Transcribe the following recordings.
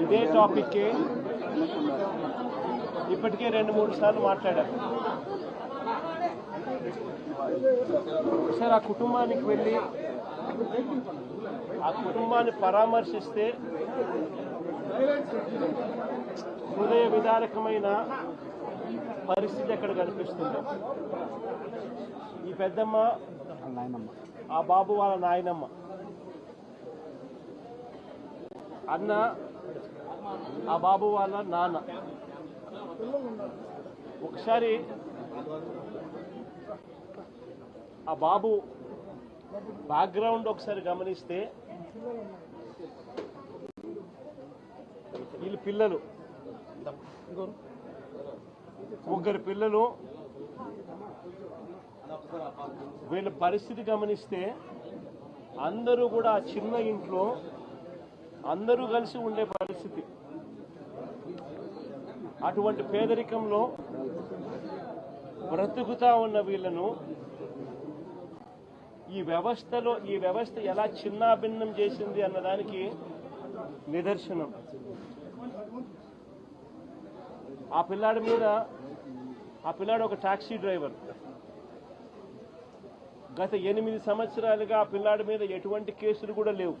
ఇదే టాపిక్కే ఇప్పటికే 2-3 సార్లు మాట్లాడారు. సార్ ఆ కుటుంబానికి వెళ్ళి ఆ కుటుంబాన్ని పరామర్శిస్తే హృదయ విదారకమైన పరిస్థితి అక్కడ కనిపిస్తుంది. ఈ పెద్దమ్మ ఆ బాబు వాళ్ళ నాయనమ్మ, అన్న ఆ బాబు వాళ్ళ నాన్న. ఒకసారి ఆ బాబు బ్యాక్గ్రౌండ్ ఒకసారి గమనిస్తే వీళ్ళు పిల్లలు, ముగ్గురు పిల్లలు. వీళ్ళ పరిస్థితి గమనిస్తే అందరూ కూడా ఆ చిన్న ఇంట్లో అందరూ కలిసి ఉండే పరిస్థితి. అటువంటి పేదరికంలో బ్రతుకుతా ఉన్న వీళ్ళను ఈ వ్యవస్థ ఎలా చిన్నాభిన్నం చేసింది అన్నదానికి నిదర్శనం. ఆ పిల్లాడు ఒక టాక్సీ డ్రైవర్. గత 8 సంవత్సరాలుగా ఆ పిల్లాడి మీద ఎటువంటి కేసులు కూడా లేవు.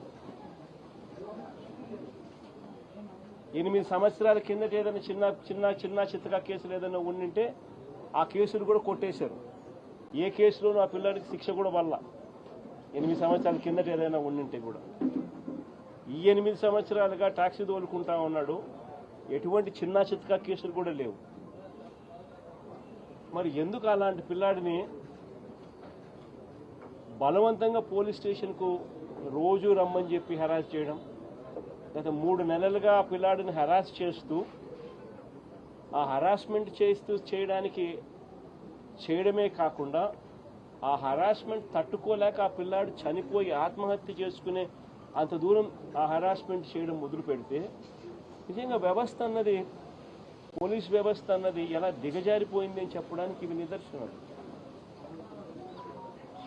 8 సంవత్సరాల కిందట ఏదైనా చిన్న చిత్తగా కేసులు ఏదైనా ఉండింటే ఆ కేసులు కూడా కొట్టేశారు. ఏ కేసులోనూ ఆ పిల్లాడికి శిక్ష కూడా వల్ల 8 సంవత్సరాల కిందట ఏదైనా ఉండింటే కూడా. ఈ 8 సంవత్సరాలుగా టాక్సీ తోలుకుంటా ఉన్నాడు. ఎటువంటి చిన్న చిత్తగా కేసులు కూడా లేవు. మరి ఎందుకు అలాంటి పిల్లాడిని బలవంతంగా పోలీస్ స్టేషన్కు రోజు రమ్మని చెప్పి హెరాస్ చేయడం? గత 3 నెలలుగా ఆ పిల్లాడిని హెరాస్ చేస్తూ, ఆ హెరాస్మెంట్ చేయడమే కాకుండా ఆ హెరాస్మెంట్ తట్టుకోలేక ఆ పిల్లాడు చనిపోయి ఆత్మహత్య చేసుకునే అంత దూరం ఆ హెరాస్మెంట్ చేయడం మొదలు పెడితే నిజంగా పోలీస్ వ్యవస్థ అన్నది ఎలా దిగజారిపోయింది అని చెప్పడానికి ఇవి నిదర్శనం.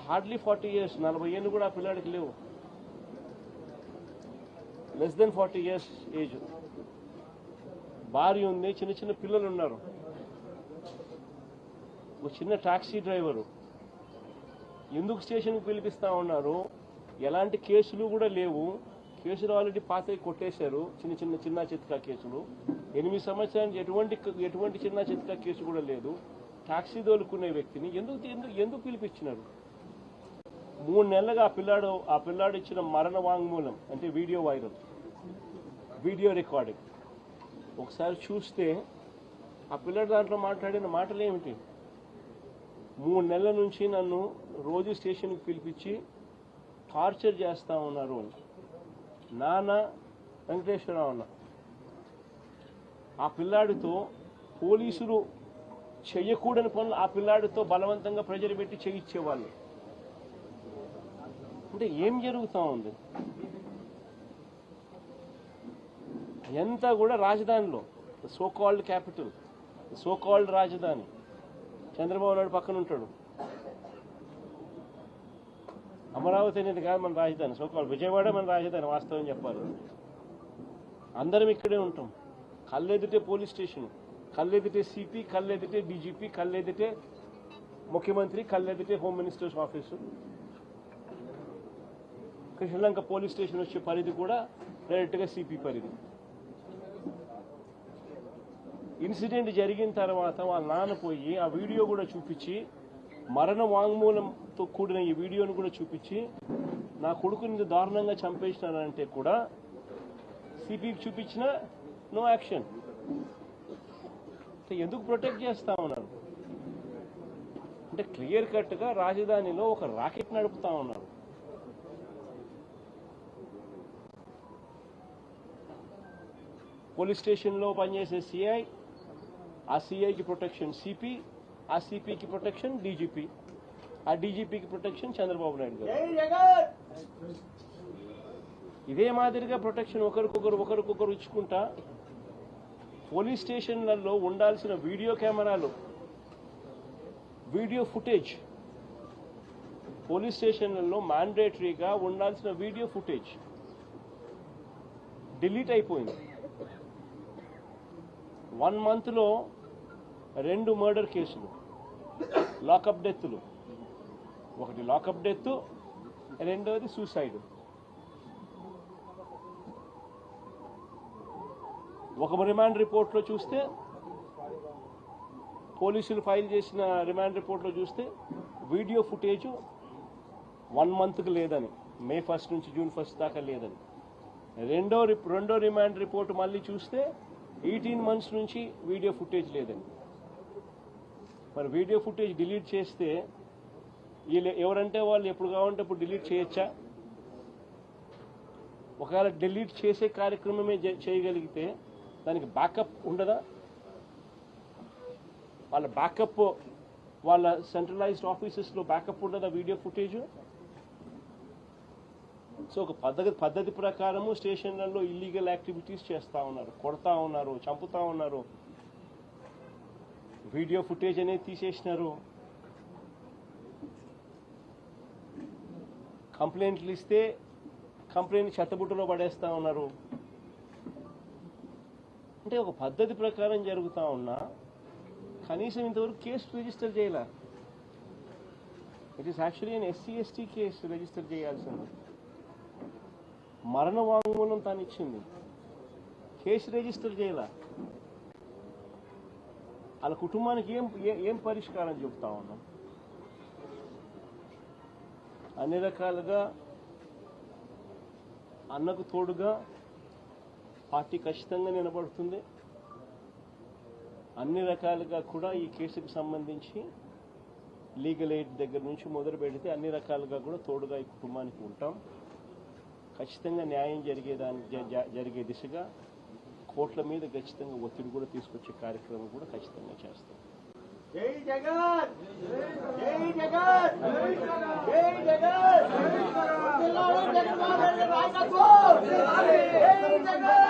హార్డ్లీ 40 years, 40 ఏళ్ళు కూడా ఆ పిల్లాడికి లేవు. Less than 40 years age. భార్య ఉంది, చిన్న పిల్లలు ఉన్నారు. ఒక చిన్న టాక్సీ డ్రైవరు. ఎందుకు స్టేషన్కి పిలిపిస్తా ఉన్నారు? ఎలాంటి కేసులు కూడా లేవు. కేసులు ఆల్రెడీ పాతవి కొట్టేశారు. చిన్న చిత్కా కేసులు. 8 సంవత్సరానికి ఎటువంటి చిన్న చిత్కా కేసు కూడా లేదు. టాక్సీ తోలుకునే వ్యక్తిని ఎందుకు పిలిపించినారు? 3 నెలలుగా ఆ పిల్లాడు ఇచ్చిన మరణ వాంగ్మూలం అంటే వీడియో రికార్డింగ్ ఒకసారి చూస్తే ఆ పిల్లాడు దాంట్లో మాట్లాడిన మాటలు ఏమిటి? 3 నెలల నుంచి నన్ను రోజు స్టేషన్కి పిలిపించి టార్చర్ చేస్తా ఉన్నారు అని. నాన్న వెంకటేశ్వరరావు అన్న ఆ పిల్లాడితో పోలీసులు చెయ్యకూడని పనులు ఆ పిల్లాడితో బలవంతంగా ప్రెజర్ పెట్టి చేయించేవాళ్ళు. అంటే ఏం జరుగుతూ ఉంది? ఎంత కూడా రాజధానిలో సోకాల్డ్ క్యాపిటల్, సోకాల్డ్ రాజధాని చంద్రబాబు నాయుడు పక్కన ఉంటాడు. అమరావతి అనేది కాదు మన రాజధాని. సోకాల్డ్ విజయవాడ మన రాజధాని. వాస్తవం చెప్పాలి, అందరం ఇక్కడే ఉంటాం. కళ్ళెదిటే పోలీస్ స్టేషన్, కళ్ళెదిటే సిపి, కళ్ళెదిటే డీజీపీ, కళ్ళెదిటే ముఖ్యమంత్రి, కళ్ళెదిటే home ministers office. Sri Lanka police station వచ్చే పరిధి కూడా డైరెక్ట్గా సిపి పరిధి. ఇన్సిడెంట్ జరిగిన తర్వాత వాళ్ళ నాన్న పోయి ఆ వీడియో కూడా చూపించి, మరణ వాంగ్మూలంతో కూడిన ఈ వీడియోను కూడా చూపించి, నా కొడుకుని దారుణంగా చంపేసినారంటే కూడా సిపికి చూపించిన నో యాక్షన్. ఎందుకు ప్రొటెక్ట్ చేస్తా ఉన్నారు అంటే క్లియర్ కట్గా రాజధానిలో ఒక రాకెట్ నడుపుతా ఉన్నారు. పోలీస్ స్టేషన్లో పనిచేసే సిఐ, ఆ సిఐకి ప్రొటెక్షన్ సిపి, ఆ సిపికి ప్రొటెక్షన్ డీజీపీ, ఆ డీజీపీకి ప్రొటెక్షన్ చంద్రబాబు నాయుడు గారు. ఇదే మాదిరిగా ప్రొటెక్షన్ ఒకరికొకరు ఇచ్చుకుంటా పోలీస్ స్టేషన్లలో ఉండాల్సిన వీడియో కెమెరాలు, వీడియో ఫుటేజ్, పోలీస్ స్టేషన్లలో మ్యాండేటరీగా ఉండాల్సిన వీడియో ఫుటేజ్ డిలీట్ అయిపోయింది. 1 monthలో 2 మర్డర్ కేసులు, లాకప్ డెత్తులు. ఒకటి లాకప్ డెత్, రెండవది సూసైడ్. ఒక రిమాండ్ రిపోర్ట్లో చూస్తే, పోలీసులు ఫైల్ చేసిన రిమాండ్ రిపోర్ట్లో చూస్తే వీడియో ఫుటేజ్ 1 monthకి లేదని, May 1 నుంచి June 1 దాకా లేదని. రెండో రిమాండ్ రిపోర్ట్ మళ్ళీ చూస్తే 18 months నుంచి వీడియో ఫుటేజ్ లేదని. మరి వీడియో ఫుటేజ్ డిలీట్ చేస్తే వీళ్ళు ఎవరంటే వాళ్ళు ఎప్పుడు కావాలంటే అప్పుడు డిలీట్ చేయొచ్చా? ఒకవేళ డిలీట్ చేసే కార్యక్రమమే చేయగలిగితే దానికి బ్యాకప్ ఉండదా? వాళ్ళ బ్యాకప్, వాళ్ళ సెంట్రలైజ్డ్ ఆఫీసెస్లో బ్యాకప్ ఉండదా వీడియో ఫుటేజ్? సో ఒక పద్ధతి ప్రకారము స్టేషన్లలో ఇల్లీగల్ యాక్టివిటీస్ చేస్తూ ఉన్నారు, కొడతా ఉన్నారు, చంపుతా ఉన్నారు, వీడియో ఫుటేజ్ అనేది తీసేసినారు. కంప్లైంట్లు ఇస్తే కంప్లైంట్ చెత్తబుట్టలో పడేస్తా ఉన్నారు. అంటే ఒక పద్ధతి ప్రకారం జరుగుతూ ఉన్నా కనీసం ఇంతవరకు కేసు రిజిస్టర్ చేయాల. It is actually an SC/ST case register చేయాల్సింది. మరణ వాంగ్మూలం తాను ఇచ్చింది, కేసు రిజిస్టర్ చేయాల. వాళ్ళ కుటుంబానికి ఏం పరిష్కారం చెప్తా ఉన్నాం? అన్ని రకాలుగా అన్నకు తోడుగా పార్టీ ఖచ్చితంగా నిలబడుతుంది. అన్ని రకాలుగా కూడా ఈ కేసుకు సంబంధించి లీగల్ ఎయిడ్ దగ్గర నుంచి మొదలు పెడితే అన్ని రకాలుగా కూడా తోడుగా ఈ కుటుంబానికి ఉంటాం. ఖచ్చితంగా న్యాయం జరిగే దిశగా కోర్టుల మీద ఖచ్చితంగా ఒత్తిడి కూడా తీసుకొచ్చే కార్యక్రమం కూడా ఖచ్చితంగా చేస్తాం. జై జగన్, జై జగన్, జై జగన్, జై జగన్, జై జగన్.